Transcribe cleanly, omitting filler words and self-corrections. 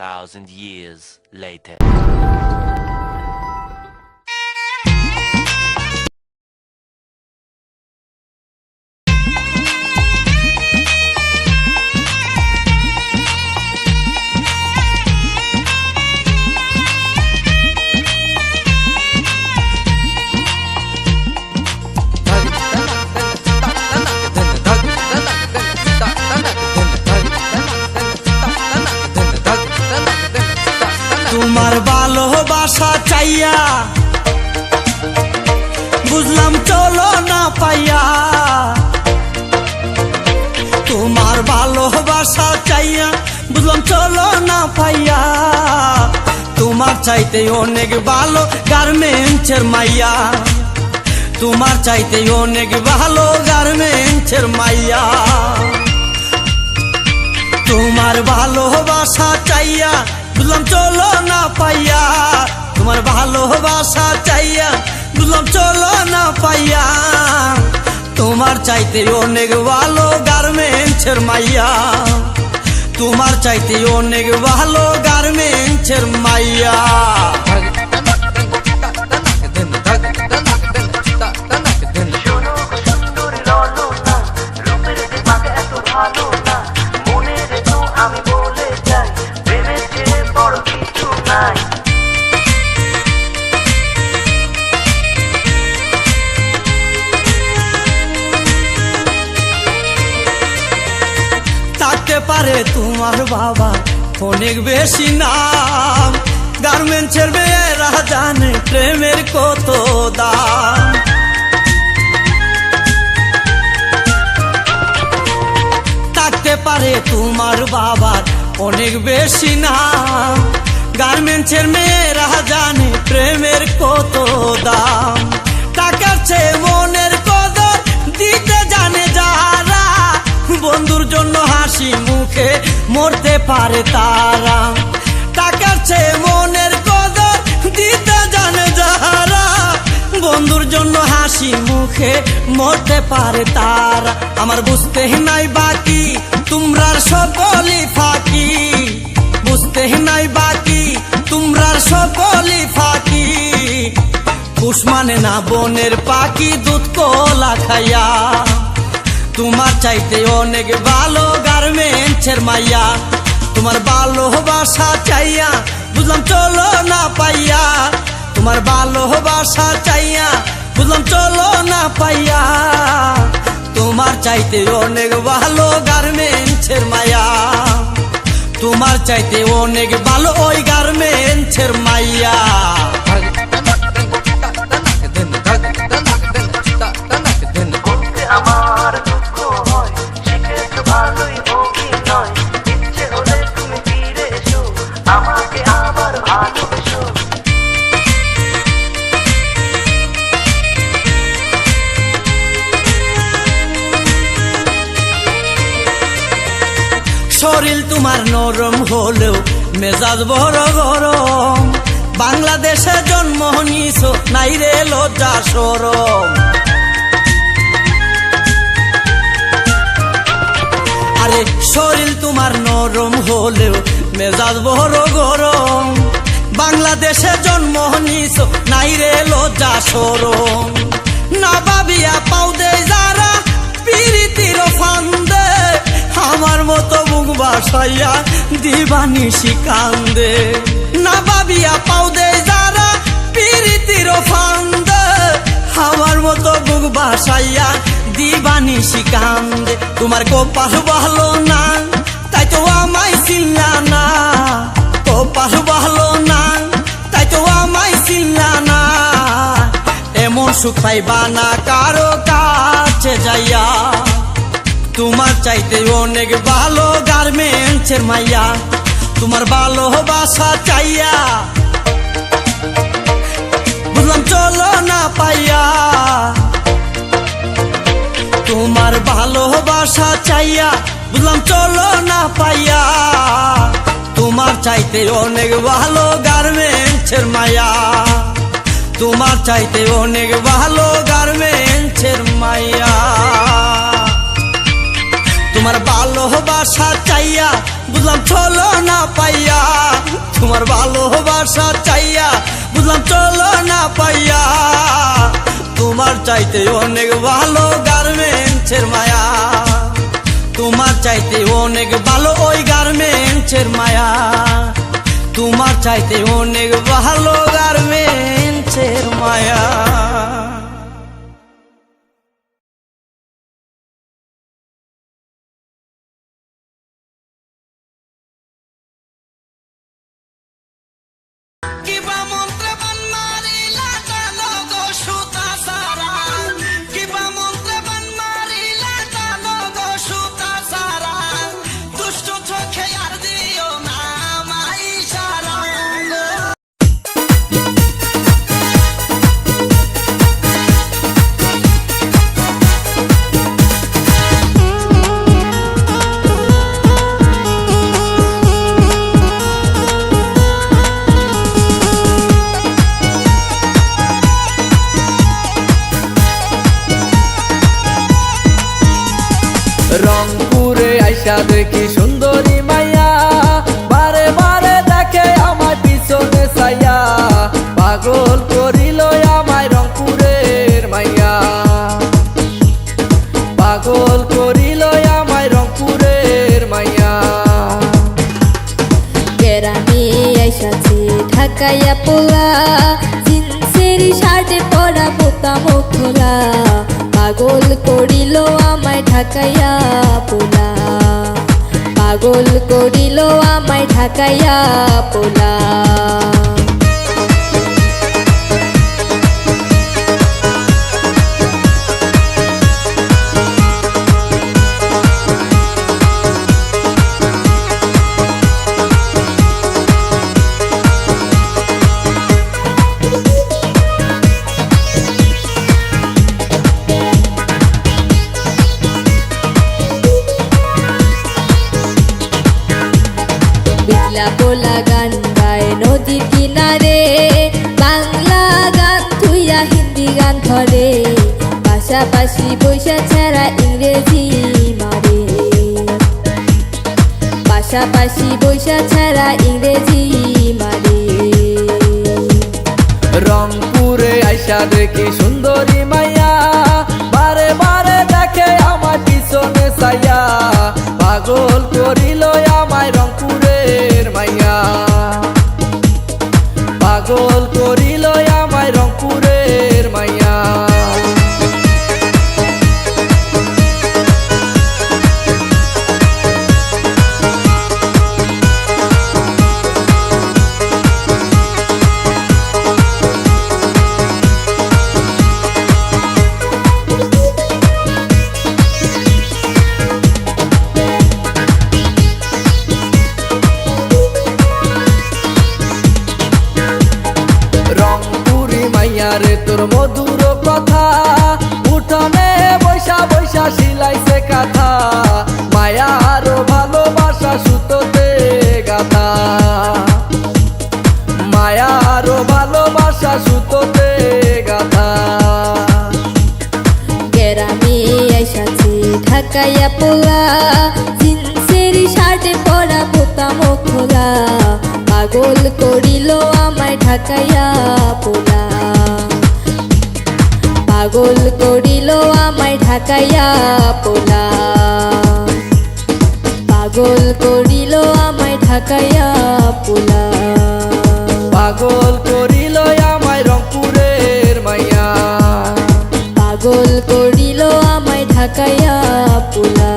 2,000 years later. তোমার ভালোবাসা চাইয়া বুঝলাম চলো না পাইয়া, তোমার ভালোবাসা চাইয়া বুঝলাম চলো না পাইয়া, তোমার চাইতে অনেক ভালো গার্মেন্টসের মাইয়া, তোমার চাইতে অনেক ভালো গার্মেন্টসের মাইয়া। তোমার ভালোবাসা চাইয়া বুঝলাম চলো না পাইয়া, তোমার ভালোবাসা চাইয়া বুঝলাম চলো না পাইয়া, তোমার চাইতে অনেক ভালো গার্মেন্টসের মাইয়া, তোমার চাইতে অনেক ভালো গার্মেন্টসের মাইয়া। থাকতে পারে তোমার বাবা অনেক বেশি নাম, গার্মেন্টসের মেয়েরা জানে প্রেমের কত দাম। থাকতে পারে তোমার বাবার অনেক বেশি নাম, গার্মেন্টসের মেয়েরা জানে প্রেমের কত দাম। টাকার চেয়ে মনের কদর দিতে জানে যারা, বন্ধুর জন্য হাসি মুখে মরতে পারে তারা। টাকার চেয়ে মনের কদর দিতে জানে যারা, বন্ধুর জন্য হাসি মুখে মরতে পারে তারা। আমার বুঝতে নাই বাকি তোমরা সকলই ফাঁকি, বুঝতে নাই বাকি তোমরা সকলই ফাঁকি, পুষ মানে না বনের পাখি দুধ কলা খাইয়া, তোমার চাইতে অনেক ভালো গার্মেন্টসের মাইয়া। তোমার ভালোবাসা চাইয়া বুঝলাম চলো না পাইয়া, তোমার ভালোবাসা চাইয়া বুঝলাম চলো না পাইয়া, তোমার চাইতে অনেক ভালো গার্মেন্টসের মাইয়া, তোমার চাইতে অনেক ভালো ওই গার্মেন্টসের মাইয়া। আমার দুঃখ হয় শিখেছো ভালোই অভিনয়, ইচ্ছে হলে তুমি ফিরে এসো আমাকে আবার ভালোবেসো। শরীর তোমার নরম হলেও মেজাজ বড় গরম, বাংলাদেশে জন্ম নিছো নাই রে লজ্জা শরম। আরে শরীর তোমার নরম হলেও মেজাজ বড় গরম, বাংলাদেশে জন্ম নিছো নাই রে লজ্জা শরম। না ভাবিয়া পাও দে যারা পিরিতির ফান্দে, আমার মতো মুখ বাসাইয়া দিবানিশি কান্দে। না ভাবিয়া পাও দে যারা পিরিতির ফান্দে, আমার মতো মুখ বাসাইয়া দিবানিশি কান্দে। তোমার কপাল ভালো না তাই তো আমায় চিনলা না, কপাল ভালো না তাই তো আমায় চিনলা না, এমন সুখ পাইবা না কারো কাছে যাইয়া, তোমার চাইতে অনেক ভালো গার্মেন্টসের মাইয়া। তোমার ভালোবাসা চাইয়া বুঝলাম চলো না পাইয়া, তোমার ভালোবাসা চাইয়া বুঝলাম চলো না পাইয়া, তোমার চাইতে অনেক ভালো গার্মেন্টসের মাইয়া, তোমার চাইতে অনেক ভালো গার্মেন্টসের মাইয়া। তোমার ভালোবাসা চাইয়া বুঝলাম চলো না পাইয়া, তোমার ভালোবাসা চাইয়া বুঝলাম চলো না পাইয়া, তোমার চাইতে অনেক ভালো গার্মেন্টসের মায়া, তোমার চাইতে অনেক ভালো ওই গার্মেন্টসের মায়া, তোমার চাইতে অনেক ভালো গার্মেন্টসের মায়া। কিবা মন্ত্রে বান মারিলা জানো গো সুতা সারা, কিবা মন্ত্রে বান মারিলা জানো গো সুতা সারা, দুষ্ট চোখে আর দিও না মাই সারা। রংপুরে আইসা দেখি সুন্দরী মাইয়া, বারে বারে দেখে আমার পিছনে ছাইয়া, পাগল করিল আমায় রংপুরের মাইয়া, পাগল করিল আমায় রংপুরের মাইয়া। গ্রামে আইসাছে ঢাকাইয়া পোলা, জিন্সের শার্টে পরা বোতাম খোলা, পাগল করিল আমায় ঢাকাইয়া পোলা, পাগল করিল আমায় ঢাকাইয়া পোলা। বিটলা পোলা গান গায় নদীর কিনারে, বাংলা গান থুইয়া হিন্দি গান ধরে, পাশাপাশি বৈশা ছাড়া ইংরেজি মারে, পাশাপাশি বৈশা ছাড়া ইংরেজি মারে। রংপুরে আইসা দেখি সুন্দরী মাইয়া, বারে বারে দেখে আমার পিছনে ছাইয়া, পাগল করিল আমায় রংপুরের মাইয়া, পাগল করিল আমায় রংপুরের মাইয়া। রে তোর মধুর কথা, উঠোনে বৈশা বৈশা সিলাইছে কাঁথা, মায়ার ভালোবাসা সুতোতে গাথা, মায়ার ভালোবাসা সুতোতে গাথা। গ্রামে আইসাছে ঢাকাইয়া পোলা, জিন্সের শার্টে পরা বোতাম খোলা, পাগল করিল আমায় ঢাকাইয়া পোলা, পাগল করিল আমায় ঢাকাইয়া পোলা, পাগল করিল আমায় ঢাকাইয়া পোলা, পাগল করিল আমায় রংপুরের মাইয়া, পাগল করিল আমায় ঢাকাইয়া পোলা।